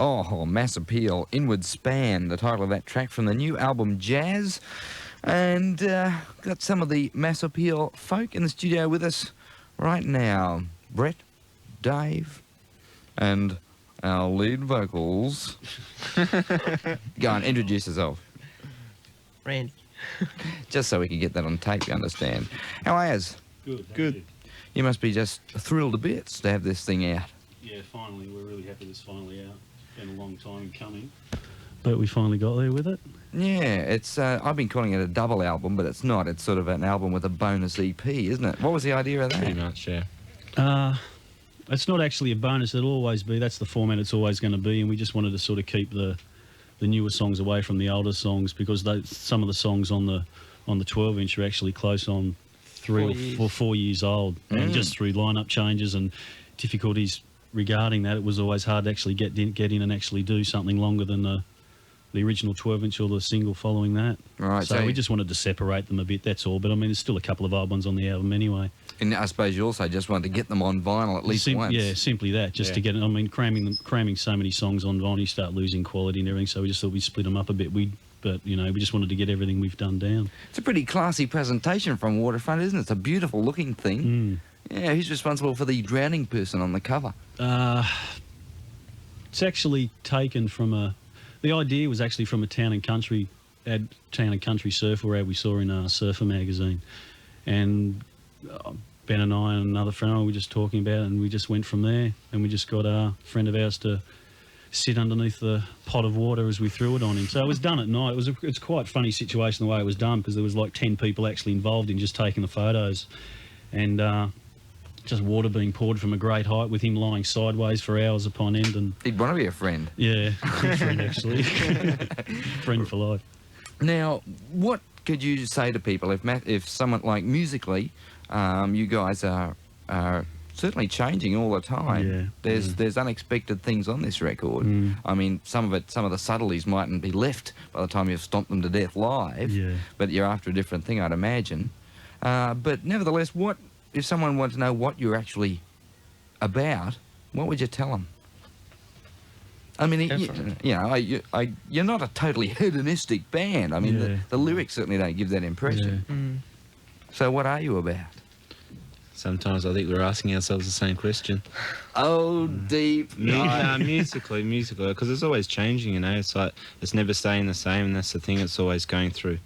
Oh, Mass Appeal, Inward Span, the title of that track from the new album Jazz. And got some of the Mass Appeal folk in the studio with us right now. Brett, Dave, and our lead vocals. Go on, introduce yourself. Randy. Just so we can get that on tape, you understand. How are you? Good. Good. You must be just thrilled to bits to have this thing out. Yeah, finally. We're really happy it's finally out. Been a long time coming, but we finally got there with it. Yeah, it's. I've been calling it a double album, but it's not. It's sort of an album with a bonus EP, isn't it? What was the idea of that? Pretty much, yeah. It's not actually a bonus. It'll always be. That's the format it's always going to be, and we just wanted to sort of keep the newer songs away from the older songs because some of the songs on the 12-inch are actually close on 4 years old, and just through lineup changes and difficulties regarding that, it was always hard to actually get in and actually do something longer than the original 12-inch or the single following that. Right. So we just wanted to separate them a bit, that's all. But I mean, there's still a couple of old ones on the album anyway. And I suppose you also just wanted to get them on vinyl at least once. Yeah, simply that, just to get it. I mean, cramming so many songs on vinyl, you start losing quality and everything. So we just thought we'd split them up a bit. But you know, we just wanted to get everything we've done down. It's a pretty classy presentation from Waterfront, isn't it? It's a beautiful looking thing. Yeah, who's responsible for the drowning person on the cover? It's actually taken from the idea was actually from a town and country surfer ad we saw in Surfer magazine, and Ben and I and another friend were just talking about it, and we just went from there, and we just got a friend of ours to sit underneath the pot of water as we threw it on him. So it was done at night. It's quite a funny situation the way it was done, because there was like 10 people actually involved in just taking the photos, and just water being poured from a great height with him lying sideways for hours upon end. And he'd want to be a friend. Yeah, good friend actually. Friend for life. Now, what could you say to people if someone, like musically, you guys are certainly changing all the time. Yeah. There's unexpected things on this record. I mean, some of the subtleties mightn't be left by the time you've stomped them to death live. Yeah. But you're after a different thing, I'd imagine. But nevertheless, what if someone wanted to know what you're actually about? What would you tell them? I mean, you're not a totally hedonistic band. I mean, the lyrics certainly don't give that impression. So what are you about? Sometimes I think we're asking ourselves the same question. Oh, deep. Musically, because it's always changing, you know. It's like, it's never staying the same, and that's the thing, it's always going through,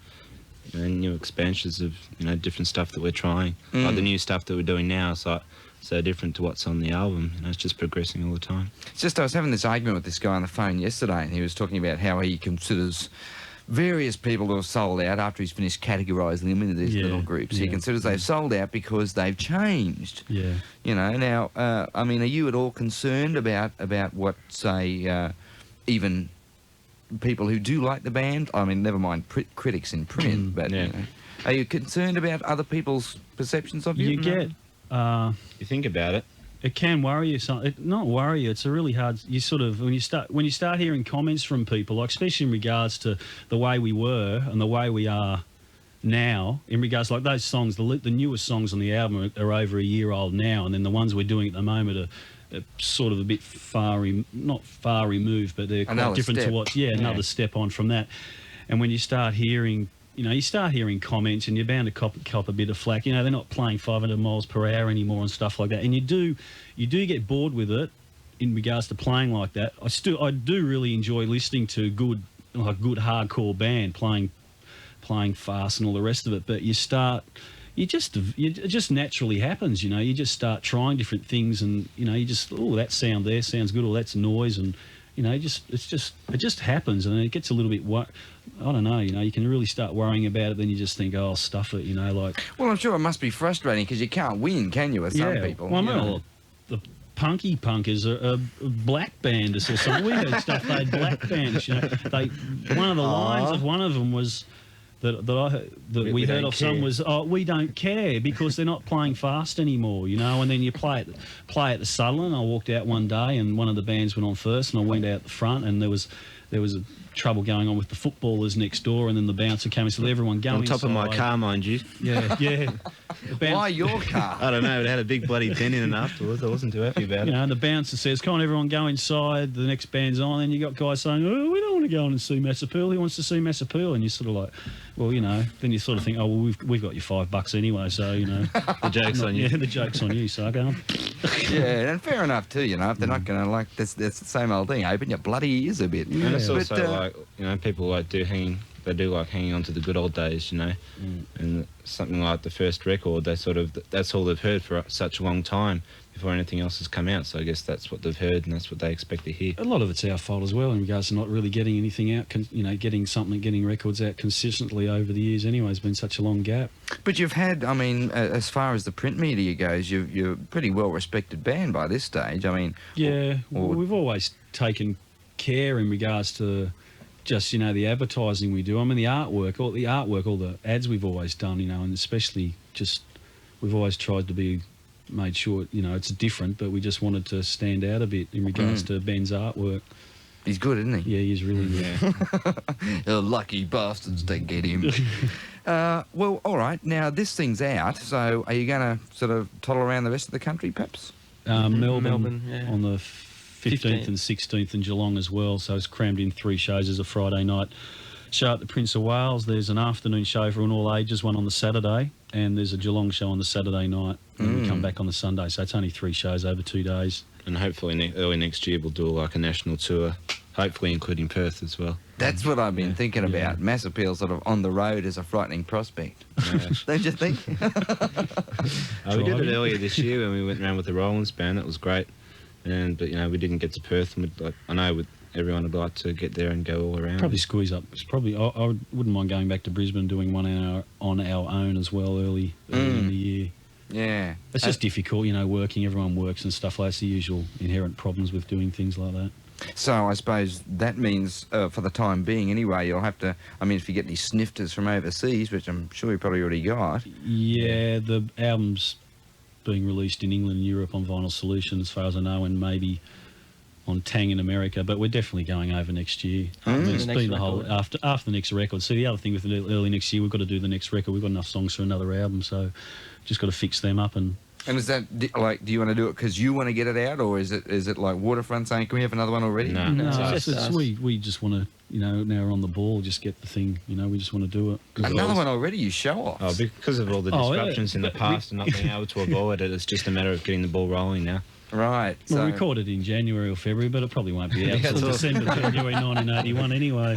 you know, new expansions of, you know, different stuff that we're trying. Like the new stuff that we're doing now is like so different to what's on the album, you know, it's just progressing all the time. It's just, I was having this argument with this guy on the phone yesterday, and he was talking about how he considers various people who have sold out after he's finished categorising them into these little groups. He considers they've sold out because they've changed. Yeah. You know, now, I mean, are you at all concerned about what, say, even people who do like the band, I mean, never mind critics in print, but, you know, are you concerned about other people's perceptions of you? You get... you think about it. It can worry you. Not worry you. It's a really hard. You sort of when you start hearing comments from people, like especially in regards to the way we were and the way we are now, in regards like those songs, the newest songs on the album are over a year old now, and then the ones we're doing at the moment are sort of a bit not far removed, but they're quite different to what's another step on from that. And when you start hearing. You know, you start hearing comments and you're bound to cop a bit of flack. You know, they're not playing 500 miles per hour anymore and stuff like that. And you do get bored with it in regards to playing like that. I do really enjoy listening to good hardcore band playing fast and all the rest of it. But it just naturally happens. You know, you just start trying different things, and you know, that sound there sounds good, or that's noise, and you know, it just happens, and it gets a little bit I don't know, you know, you can really start worrying about it, then you just think, oh, stuff it, you know, like... Well, I'm sure it must be frustrating, because you can't win, can you, with some people? Well, no, the punky punkers are black banders or something. We heard stuff, they had black banders, you know. One of the lines of one of them was... that we heard of some was, oh, we don't care because they're not playing fast anymore, you know. And then you play at the Sutherland. I walked out one day and one of the bands went on first, and I went out the front, and there was there was trouble going on with the footballers next door, and then the bouncer came and said, everyone go On top of my inside." car, mind you. Yeah, yeah. The Why your car? I don't know, it had a big bloody dent in it afterwards. I wasn't too happy about You it. know, and the bouncer says, "Come on, everyone, go inside. The next band's on." And you got guys saying, "Oh, we don't want to go in and see MASSAPPEAL. Who wants to see MASSAPPEAL?" And you're sort of like, well, you know, then you sort of think, "Oh, well, we've got your $5 anyway, so you know, The joke's on you. yeah, the joke's on you, so go on." Yeah, and fair enough too. You know, if they're not going to like, that's the same old thing. Open your bloody ears a bit. And it's Yeah. also But, like, you know, people like they do like hanging on to the good old days, you know. And something like the first record, that's all they've heard for such a long time before anything else has come out. So I guess that's what they've heard and that's what they expect to hear. A lot of it's our fault as well in regards to not really getting anything out, you know, getting records out consistently over the years anyway. It's been such a long gap. But you've had, I mean, as far as the print media goes, you're a pretty well-respected band by this stage. I mean, Yeah, or- we've always taken care in regards to just, you know, the advertising we do. I mean, all the ads we've always done, you know, and especially just we've always tried to be made sure, you know, it's different, but we just wanted to stand out a bit in regards to Ben's artwork. he's good, isn't he? Yeah, he's really good. The lucky bastards to get him. Well, all right. Now, this thing's out, so are you going to sort of toddle around the rest of the country, perhaps? Melbourne, yeah. on the 15th and 16th in Geelong as well, so it's crammed in 3 shows as a Friday night show at the Prince of Wales. There's an afternoon show for all ages, one on the Saturday, and there's a Geelong show on the Saturday night, and we come back on the Sunday, so it's only 3 shows over 2 days. And hopefully early next year we'll do like a national tour, hopefully including Perth as well. That's what I've been thinking about. MASSAPPEAL sort of on the road is a frightening prospect. Yeah. Don't you think? We did it earlier this year when we went around with the Rollins band. That was great. But you know, we didn't get to Perth, and I know everyone would like to get there and go all around. Probably squeeze up. It's probably I wouldn't mind going back to Brisbane and doing one on our own as well early in the year. Yeah. It's just difficult, you know, working. Everyone works and stuff like that. It's the usual inherent problems with doing things like that. So I suppose that means, for the time being anyway, you'll have to, I mean, if you get any snifters from overseas, which I'm sure you probably already got. Yeah, the album's being released in England and Europe on Vinyl Solution, as far as I know, and maybe on Tang in America, but we're definitely going over next year. I mean, it's The next been the whole record. after the next record. See, the other thing with the early next year, we've got to do the next record. We've got enough songs for another album, so just got to fix them up. And is that, like, do you want to do it because you want to get it out, or is it like Waterfront saying, can we have another one already? No, no, it's just us. we just want to, you know, now we're on the ball, just get the thing, you know, we just want to do it. Another one already, you show off. Oh, because of all the Oh, yeah. disruptions in the past and not being able to avoid it, it's just a matter of getting the ball rolling now. Right. We'll So, record it in January or February, but it probably won't be out Yeah, until it's all- December, January 1981 anyway,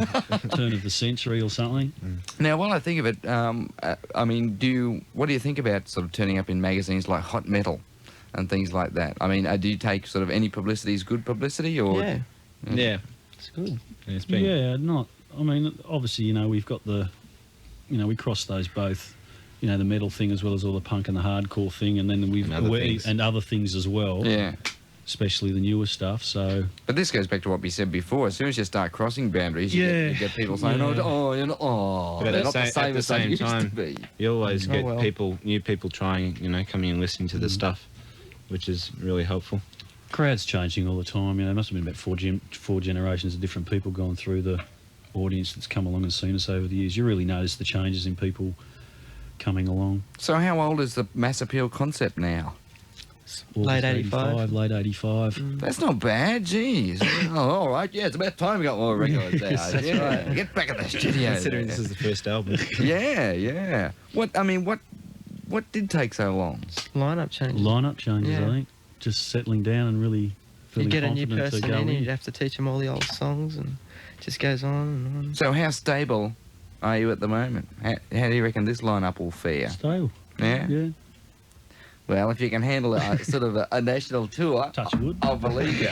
turn of the century or something. now, while I think of it, I mean, what do you think about sort of turning up in magazines like Hot Metal and things like that? I mean, do you take sort of any publicity as good publicity, or? Yeah, Yeah, it's good. it's been. Yeah, I mean, obviously, you know, we've got we cross those both, you know, the metal thing as well as all the punk and the hardcore thing, and then And other things. as well, Yeah. especially the newer stuff. So But this goes back to what we said before. As soon as you start crossing boundaries, you get people saying, Yeah. you're not, But they're at not the same the as they same used to time, be. you always Oh, get well. new people trying, you know, coming and listening to the stuff, which is really helpful. crowd's changing all the time. You know, there must have been about four generations of different people going through the audience that's come along and seen us over the years. You really notice the changes in people coming along. So how old is the MASSAPPEAL concept now? Late August 85. Late 85. That's not bad, geez. Oh, all right, yeah, it's about time we got more records out. That's yeah. right. Get back at the studio. Considering there. this is the first album. Yeah. What did take so long? Lineup changes. Lineup changes, Yeah. I think. Just settling down and really You feeling get a new confident to person go in, and in. you have to teach them all the old songs, and it just goes on and on. So how stable are you at the moment? How do you reckon this lineup will fare? Stale. Yeah? Yeah. Well, if you can handle sort of a national tour, Touch wood. I'll believe you.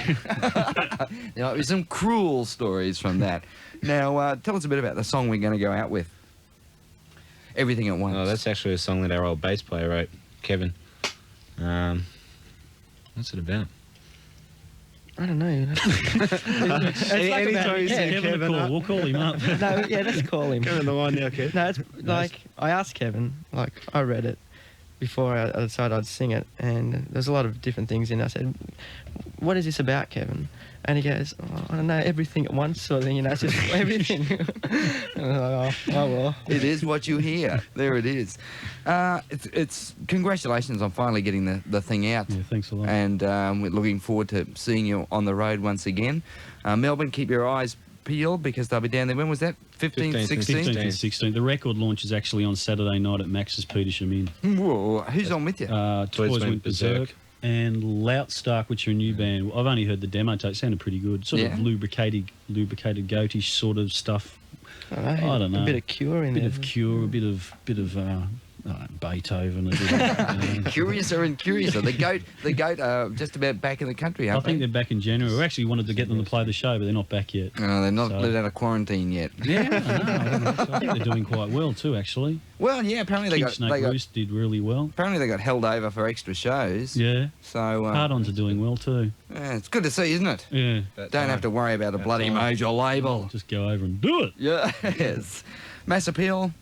There might be some cruel stories from that. Now, tell us a bit about the song we're going to go out with. Everything at Once. Oh, that's actually a song that our old bass player wrote, Kevin. What's it about? I don't know. Anytime you see Kevin a Kevin call. up. We'll call him up. No, yeah, let's call him. Come on the line now, Kev. No, it's like I asked Kevin, like I read it, before I decided I'd sing it, and there's a lot of different things in it. I said, "What is this about, Kevin?" And he goes, "Oh, I don't know, everything at once sort of thing, you know, it's just everything." And I was like, oh well. It is what you hear. There it is. It's congratulations on finally getting the thing out. Yeah, thanks a lot. And we're looking forward to seeing you on the road once again. Melbourne, keep your eyes peeled because they'll be down there. When was that? 15th, 15th, 16th? 15th and 16th. The record launch is actually on Saturday night at Max's Petersham Inn. Whoa, who's on with you? Toys Went Berserk. And Loutstark, which are a new band. I've only heard the demo tape. It sounded pretty good. Sort of lubricated goatish sort of stuff. I don't know. A bit of Cure in bit there. of Cure, a bit of Beethoven. A bit of, Curiouser and curiouser. The goat are just about back in the country, I aren't think they? they're back in January. We actually wanted to get them to play the show, but they're not back yet. Oh, they're not So- let out of quarantine yet. Yeah, I know. So I think they're doing quite well too, actually. Well, yeah, apparently they Snake got Roost did really well. apparently they got held over for extra shows. Yeah. So Hard-Ons are doing well too. yeah, it's good to see, isn't it? Yeah. Don't have to worry about a bloody major label. Just go over and do it. Yes. MASSAPPEAL.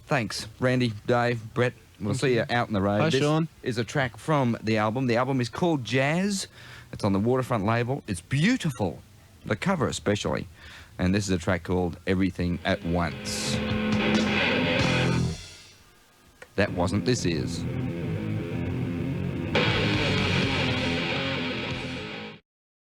Thanks, Randy, Dave, Brett. We'll see you out in the road. Hi, This Sean. is a track from the album. The album is called Jazz. It's on the Waterfront label. It's beautiful, the cover especially. And this is a track called Everything at Once. That wasn't, this is.